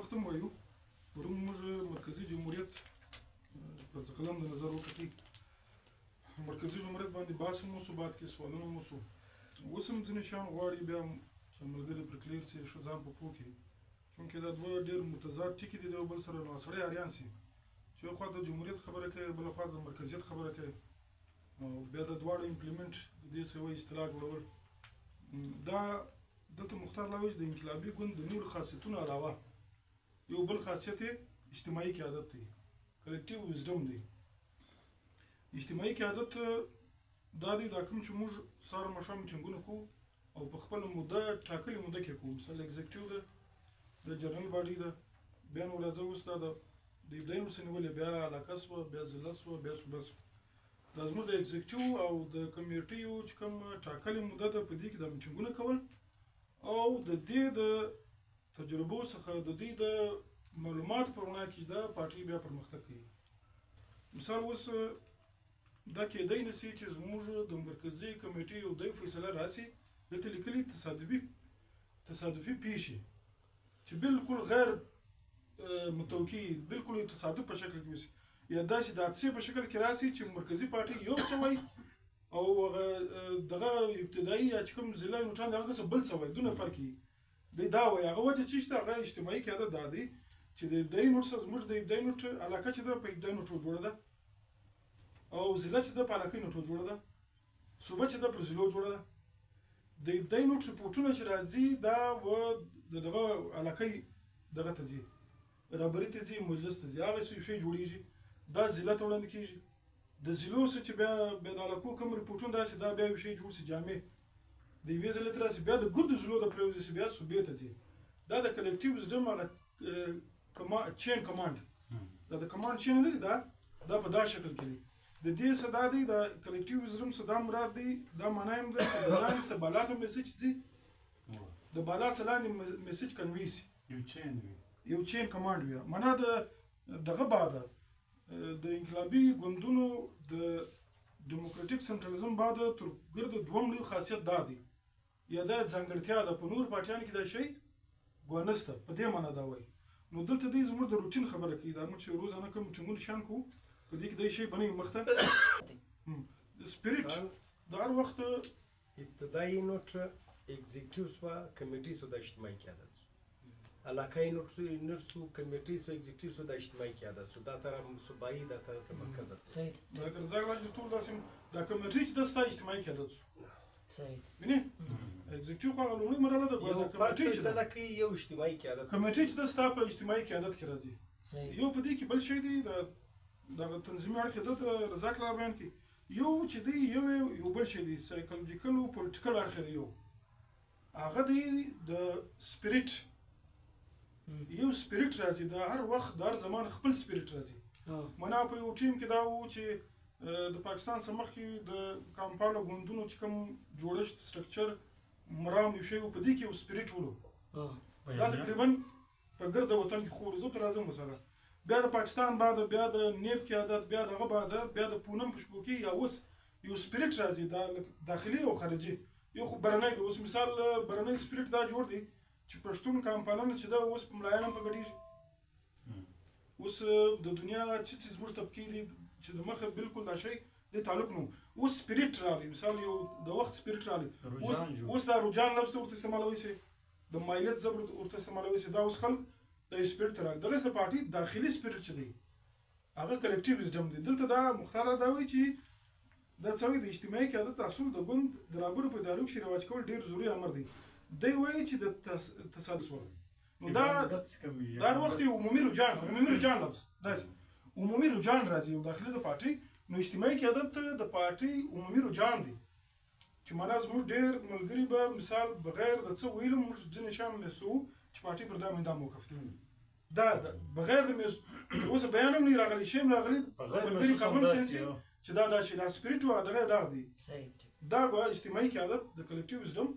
وخت هم وایو پرون موږ مرکزي جمهوریت په قلم د نظر وکړي مرکزي جمهوریت باندې بحث هم وسو بعد کې سوالونه هم وسو اوس هم ځینې شیان غواړي بیا چې ملګري پرې کلیر سي ښه ځان په پوه کړي چونکې دا دوه ډېر متضاد ټکي دي د یو بل سره نو سړی حیران سي چې یو خوا د جمهوریت خبره کوي بله خوا د مرکزیت خبره کوي او بیا د دواړو امپلیمنټ د دې څه وایي اصطلاح جوړول دا دلته مختار لا وایي د انقلابي ګوند د نورو خاصیتونو علاوه یو بل خاصیت یې اجتماعي قیادت دی کلکټیو وزډم دی اجتماعي قیادت دا دی دا کوم چې موږ سهار ماښام میټینګونه کوو او په خپله موده ټاکلې موده کې کوو مثلا اګزیکټیو ده د جنرال باډي ده بیا نو راځه اوس دا د ابتدایي وروسته نیولې بیا علاقه سوه بیا ضلع سوه بیا صوبه سوه دا زموږ د اګزیکټیو او د کمیټیو چې کوم ټاکلې موده ده په دې کې د میټینګونه کول او د دې د تجربو څخه د دې د معلوماتو په رڼا کې دا پارټي بیا پرمختګ کوي مثال اوس دا کېدای نه سي چې زموږ د مرکزي کمیټې یو دی فیصله راسي دلته لیکلي تصادفي پیښې چې بالکل غیر متوقع بالکل تصادف په شکل کې وشي یا داسې د حادثې په شکل کې راسي چې مرکزي پارټي یو څه وایي او دغه ابتدایي یا چې کوم ضلع نوټان د هغه څه بل څه وایي دونه فرق یي دی دا وایي هغه وجه چې شته هغه اجتماعي قیادت دا دی چې د ابتدایي نوټ څخه زموږ د ابتدایي نوټ علاقه چې ده په ابتدایي نوټو جوړه ده او ضلع چې ده په علاقې نوټو جوړه ده صوبه چې ده پر ضلعو جوړه ده د ابتدایي نوټ رپورټونه چې راځي دا د دغه علاقې دغه ته ځي رهبري ته ځي مجلس ته ځي هغه شی جوړیږي دا ضلع ته وړاندې کیږي د ضلعو څه چې بیا د علاقو کوم رپورټونه راسي دا بیا یو شی جوړ سي جامع د یوې ضلع ته راسي بیا د ګردو ضلعو ته پرېوځي سي بیا صوبې ته ځي دا د کلکټیو وزډم هغه چین کمانډ دا د کمانډ چین نه دی دا په دا شکل کې دی د دې څه دا دی د کلکټیو وزډم څه دا مراد دی دا معنا یې ده چې د لاندې څه بالا ته میسج ځي د بالا څه لاندې میسج کنوي سي یو چین کمانډ وي معنا دغه بعده د انقلابي ګوندونو د ډیموکراټیک سنټرالزم بعده تر ګرده دوم لوی خاصیت دا دی یا دا ځانګړتیا ده په نور پارټیانو کې دا شی ګواه نشته په دې معنا دا وایي نو دلته دی زموږ د روټین خبره کوي دا موږ چې روزانه کوم میټینګونه شیان کوو په دې کې دا شی بنوي مخته د سپیریټ د هر وخت ابتدایي نوټ اگزیکټیو سوه کمیټي سو د اجتماعي قیادت سو علاقه نوټ سو کمیټي سو اگزیکټیو سو د اجتماعي قیادت سو دا تر صوبایي دا تر مرکز صحیح دا ګرځاګ راځي ټول داسې دا کمیټي چې د ستا اجتماعي قیادت سو صحیح ویني اگزیکټیو خو هغه لومړی مرحله ده یو پارټي فیصله کوي یو اجتماعي قیادت کمیټي چې د ستا په اجتماعي قیادت کې راځي یو په دې کې بل شی دی د تنظیمي اړخ د رضاک لا بیان کې یو چې دی یو بل شی دی سایکولوژیکل او پولیټیکل اړخ دی یو هغه دی د سپیریټ یو سپیریټ راځي دا هر وخت د هر زمان خپل سپیریټ راځي معنا په یو ټیم کې دا و چې د پاکستان څخه مخکې د کامپالو ګوندونو چې کوم جوړښت سټرکچر مرام یو شی په دې کې یو سپیریټ ولو دا تقریبا په ګرد وطن کې خو زه پر راځم مثلا بیا د پاکستان بعد بیا د نیب قیادت بیا دغه بعد بیا د پونم په شپو کې یا اوس یو سپیریټ راځي دا داخلي او خارجي یو خو برنۍ دی اوس مثال برنۍ سپیریټ دا جوړ دی چې پښتون کامپالانو چې دا اوس په ملایانو په ګډیږي اوس د دنیا چې زموږ طبقې دي چې د مخه بالکل دا شی د تعلق نو اوس سپیریټ راغلی مثال یو د وخت سپیریټ راغلی اوس دا رجحان لفظ ورته استعمالوي سي د مایلت زبر ورته استعمالوي سي دا اوس خلک د سپیریټ راغلی دغه د پارټي داخلي سپیریټ چې دی هغه کلکټیو وزډم دی دلته دا مختار دا وایي چې دا څه وایي د اجتماعي قیادت اصول د ګوند د رهبرو په ادارو کې رواج کول ډېر ضروري امر دی دی وایي چې د تصادف نو دا هر وخت یو عمومي رجحان لفظ داسې عمومي رجحان راځي یو داخلي د پارټي نو اجتماعي قیادت د پارټي عمومي رجحان دی چې معنا زموږ ډېر ملګري به مثال بغیر د څه ویلو موږ ځینې شیان محسوسوو چې پارټي پر دا موقف دی دا بغیر د اوس بیان هم نه راغلی شی هم راغلی ملګري کامن سنس چې دا شی دا سپیریټ و دغه دا دی دا ګویا اجتماعي قیادت د کلکټیو وزډم